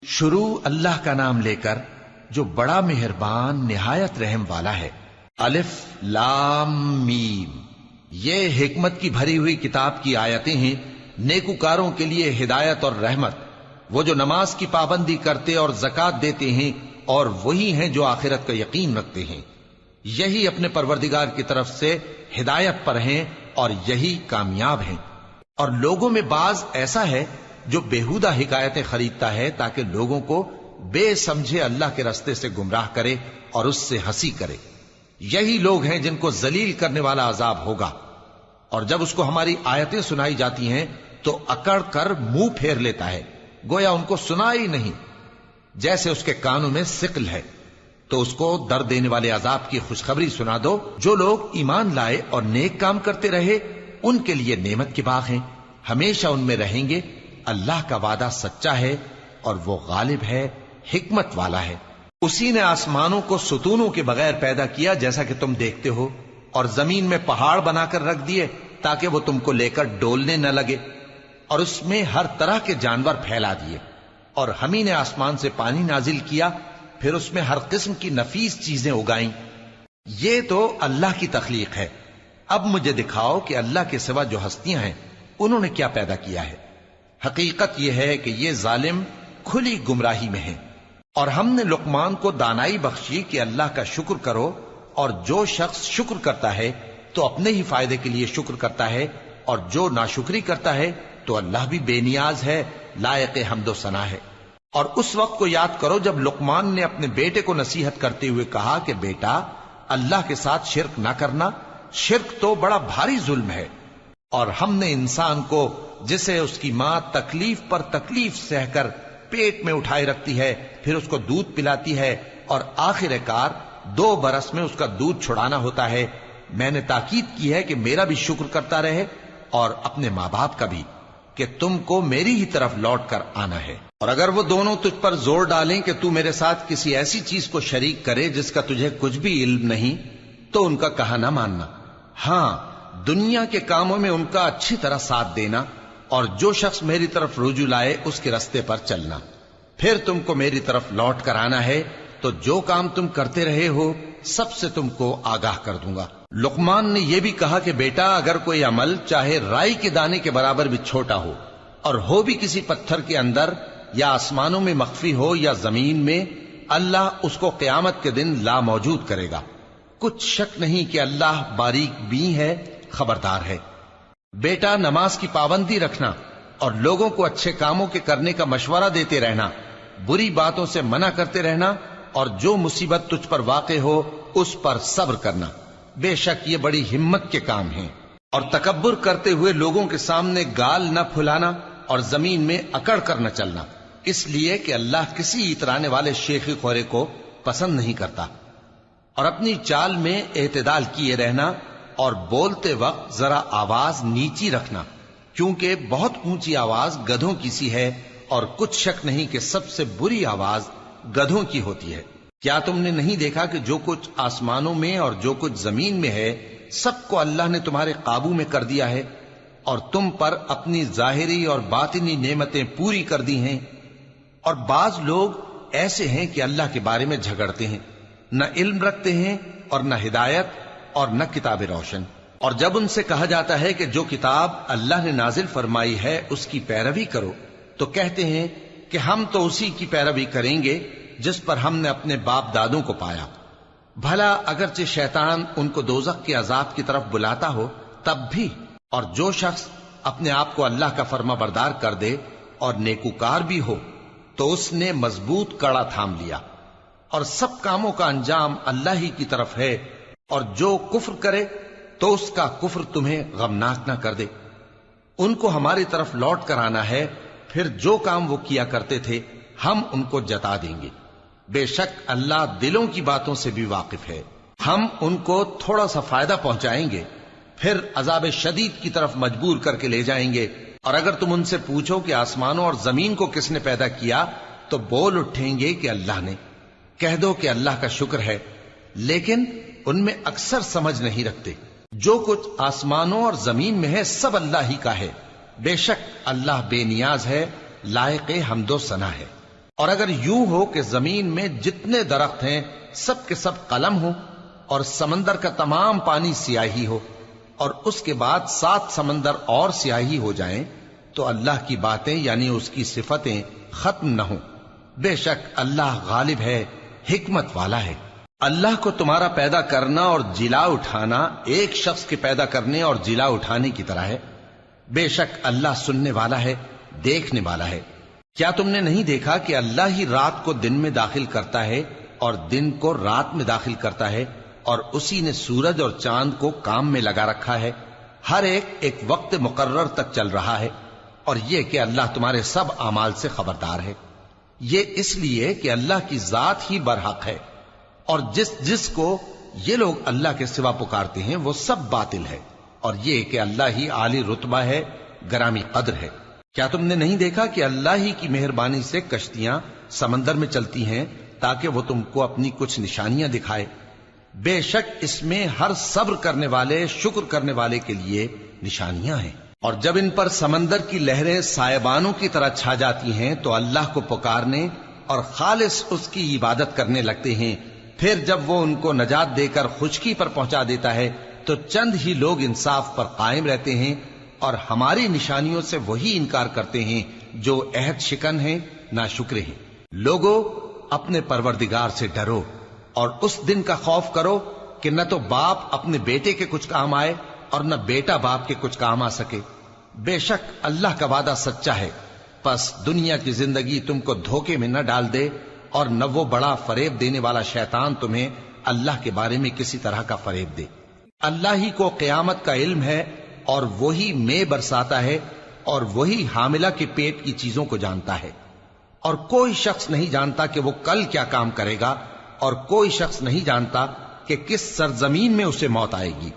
شروع اللہ کا نام لے کر جو بڑا مہربان نہایت رحم والا ہے۔ الف لام میم، یہ حکمت کی بھری ہوئی کتاب کی آیتیں ہیں، نیکوکاروں کے لیے ہدایت اور رحمت، وہ جو نماز کی پابندی کرتے اور زکوٰۃ دیتے ہیں، اور وہی ہیں جو آخرت کا یقین رکھتے ہیں، یہی اپنے پروردگار کی طرف سے ہدایت پر ہیں اور یہی کامیاب ہیں۔ اور لوگوں میں بعض ایسا ہے جو بیہودہ حکایتیں خریدتا ہے تاکہ لوگوں کو بے سمجھے اللہ کے رستے سے گمراہ کرے اور اس سے ہنسی کرے، یہی لوگ ہیں جن کو ذلیل کرنے والا عذاب ہوگا۔ اور جب اس کو ہماری آیتیں سنائی جاتی ہیں تو اکڑ کر منہ پھیر لیتا ہے، گویا ان کو سنا ہی نہیں، جیسے اس کے کانوں میں ثقل ہے۔ تو اس کو درد دینے والے عذاب کی خوشخبری سنا دو۔ جو لوگ ایمان لائے اور نیک کام کرتے رہے ان کے لیے نعمت کے باغ ہیں، ہمیشہ ان میں رہیں گے۔ اللہ کا وعدہ سچا ہے اور وہ غالب ہے، حکمت والا ہے۔ اسی نے آسمانوں کو ستونوں کے بغیر پیدا کیا جیسا کہ تم دیکھتے ہو، اور زمین میں پہاڑ بنا کر رکھ دیے تاکہ وہ تم کو لے کر ڈولنے نہ لگے، اور اس میں ہر طرح کے جانور پھیلا دیے۔ اور ہم ہی نے آسمان سے پانی نازل کیا، پھر اس میں ہر قسم کی نفیس چیزیں اگائیں۔ یہ تو اللہ کی تخلیق ہے۔ اب مجھے دکھاؤ کہ اللہ کے سوا جو ہستیاں ہیں انہوں نے کیا پیدا کیا ہے۔ حقیقت یہ ہے کہ یہ ظالم کھلی گمراہی میں ہیں۔ اور ہم نے لقمان کو دانائی بخشی کہ اللہ کا شکر کرو، اور جو شخص شکر کرتا ہے تو اپنے ہی فائدے کے لیے شکر کرتا ہے، اور جو ناشکری کرتا ہے تو اللہ بھی بے نیاز ہے، لائق حمد و ثنا ہے۔ اور اس وقت کو یاد کرو جب لقمان نے اپنے بیٹے کو نصیحت کرتے ہوئے کہا کہ بیٹا، اللہ کے ساتھ شرک نہ کرنا، شرک تو بڑا بھاری ظلم ہے۔ اور ہم نے انسان کو، جسے اس کی ماں تکلیف پر تکلیف سہ کر پیٹ میں اٹھائے رکھتی ہے، پھر اس کو دودھ پلاتی ہے، اور آخر کار 2 برس میں اس کا دودھ چھڑانا ہوتا ہے، میں نے تاکید کی ہے کہ میرا بھی شکر کرتا رہے اور اپنے ماں باپ کا بھی، کہ تم کو میری ہی طرف لوٹ کر آنا ہے۔ اور اگر وہ دونوں تجھ پر زور ڈالیں کہ تو میرے ساتھ کسی ایسی چیز کو شریک کرے جس کا تجھے کچھ بھی علم نہیں، تو ان کا کہا نہ ماننا۔ ہاں، دنیا کے کاموں میں ان کا اچھی طرح ساتھ دینا، اور جو شخص میری طرف رجوع لائے اس کے رستے پر چلنا۔ پھر تم کو میری طرف لوٹ کر آنا ہے، تو جو کام تم کرتے رہے ہو سب سے تم کو آگاہ کر دوں گا۔ لقمان نے یہ بھی کہا کہ بیٹا، اگر کوئی عمل چاہے رائی کے دانے کے برابر بھی چھوٹا ہو، اور ہو بھی کسی پتھر کے اندر یا آسمانوں میں مخفی ہو یا زمین میں، اللہ اس کو قیامت کے دن لا موجود کرے گا۔ کچھ شک نہیں کہ اللہ باریک بین ہے، خبردار ہے۔ بیٹا، نماز کی پابندی رکھنا اور لوگوں کو اچھے کاموں کے کرنے کا مشورہ دیتے رہنا، بری باتوں سے منع کرتے رہنا، اور جو مصیبت تجھ پر واقع ہو اس پر صبر کرنا، بے شک یہ بڑی ہمت کے کام ہیں۔ اور تکبر کرتے ہوئے لوگوں کے سامنے گال نہ پھلانا اور زمین میں اکڑ کر نہ چلنا، اس لیے کہ اللہ کسی اترانے والے شیخی خورے کو پسند نہیں کرتا۔ اور اپنی چال میں اعتدال کیے رہنا، اور بولتے وقت ذرا آواز نیچی رکھنا، کیونکہ بہت اونچی آواز گدھوں کی سی ہے، اور کچھ شک نہیں کہ سب سے بری آواز گدھوں کی ہوتی ہے۔ کیا تم نے نہیں دیکھا کہ جو کچھ آسمانوں میں اور جو کچھ زمین میں ہے سب کو اللہ نے تمہارے قابو میں کر دیا ہے، اور تم پر اپنی ظاہری اور باطنی نعمتیں پوری کر دی ہیں۔ اور بعض لوگ ایسے ہیں کہ اللہ کے بارے میں جھگڑتے ہیں، نہ علم رکھتے ہیں اور نہ ہدایت اور نہ کتاب روشن۔ اور جب ان سے کہا جاتا ہے کہ جو کتاب اللہ نے نازل فرمائی ہے اس کی پیروی کرو، تو کہتے ہیں کہ ہم تو اسی کی پیروی کریں گے جس پر ہم نے اپنے باپ دادوں کو پایا۔ بھلا اگرچہ شیطان ان کو دوزخ کے عذاب کی طرف بلاتا ہو تب بھی۔ اور جو شخص اپنے آپ کو اللہ کا فرما بردار کر دے اور نیکوکار بھی ہو تو اس نے مضبوط کڑا تھام لیا، اور سب کاموں کا انجام اللہ ہی کی طرف ہے۔ اور جو کفر کرے تو اس کا کفر تمہیں غمناک نہ کر دے۔ ان کو ہماری طرف لوٹ کر آنا ہے، پھر جو کام وہ کیا کرتے تھے ہم ان کو جتا دیں گے۔ بے شک اللہ دلوں کی باتوں سے بھی واقف ہے۔ ہم ان کو تھوڑا سا فائدہ پہنچائیں گے، پھر عذاب شدید کی طرف مجبور کر کے لے جائیں گے۔ اور اگر تم ان سے پوچھو کہ آسمانوں اور زمین کو کس نے پیدا کیا، تو بول اٹھیں گے کہ اللہ نے۔ کہہ دو کہ اللہ کا شکر ہے، لیکن ان میں اکثر سمجھ نہیں رکھتے۔ جو کچھ آسمانوں اور زمین میں ہے سب اللہ ہی کا ہے، بے شک اللہ بے نیاز ہے، لائق حمد و ثنا ہے۔ اور اگر یوں ہو کہ زمین میں جتنے درخت ہیں سب کے سب قلم ہو اور سمندر کا تمام پانی سیاہی ہو اور اس کے بعد 7 سمندر اور سیاہی ہو جائیں تو اللہ کی باتیں یعنی اس کی صفتیں ختم نہ ہوں. بے شک اللہ غالب ہے، حکمت والا ہے. اللہ کو تمہارا پیدا کرنا اور جلا اٹھانا ایک شخص کے پیدا کرنے اور جلا اٹھانے کی طرح ہے. بے شک اللہ سننے والا ہے، دیکھنے والا ہے. کیا تم نے نہیں دیکھا کہ اللہ ہی رات کو دن میں داخل کرتا ہے اور دن کو رات میں داخل کرتا ہے، اور اسی نے سورج اور چاند کو کام میں لگا رکھا ہے، ہر ایک وقت مقرر تک چل رہا ہے. اور یہ کہ اللہ تمہارے سب اعمال سے خبردار ہے. یہ اس لیے کہ اللہ کی ذات ہی برحق ہے، اور جس کو یہ لوگ اللہ کے سوا پکارتے ہیں وہ سب باطل ہے. اور یہ کہ اللہ ہی عالی رتبہ ہے، گرامی قدر ہے. کیا تم نے نہیں دیکھا کہ اللہ ہی کی مہربانی سے کشتیاں سمندر میں چلتی ہیں تاکہ وہ تم کو اپنی کچھ نشانیاں دکھائے؟ بے شک اس میں ہر صبر کرنے والے، شکر کرنے والے کے لیے نشانیاں ہیں. اور جب ان پر سمندر کی لہریں سائبانوں کی طرح چھا جاتی ہیں تو اللہ کو پکارنے اور خالص اس کی عبادت کرنے لگتے ہیں. پھر جب وہ ان کو نجات دے کر خشکی پر پہنچا دیتا ہے تو چند ہی لوگ انصاف پر قائم رہتے ہیں، اور ہماری نشانیوں سے وہی انکار کرتے ہیں جو عہد شکن ہیں، ناشکرے ہیں. لوگو اپنے پروردگار سے ڈرو اور اس دن کا خوف کرو کہ نہ تو باپ اپنے بیٹے کے کچھ کام آئے اور نہ بیٹا باپ کے کچھ کام آ سکے. بے شک اللہ کا وعدہ سچا ہے. پس دنیا کی زندگی تم کو دھوکے میں نہ ڈال دے، اور نہ وہ بڑا فریب دینے والا شیطان تمہیں اللہ کے بارے میں کسی طرح کا فریب دے. اللہ ہی کو قیامت کا علم ہے، اور وہی میں برساتا ہے، اور وہی حاملہ کے پیٹ کی چیزوں کو جانتا ہے. اور کوئی شخص نہیں جانتا کہ وہ کل کیا کام کرے گا، اور کوئی شخص نہیں جانتا کہ کس سرزمین میں اسے موت آئے گی.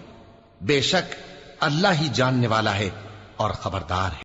بے شک اللہ ہی جاننے والا ہے اور خبردار ہے.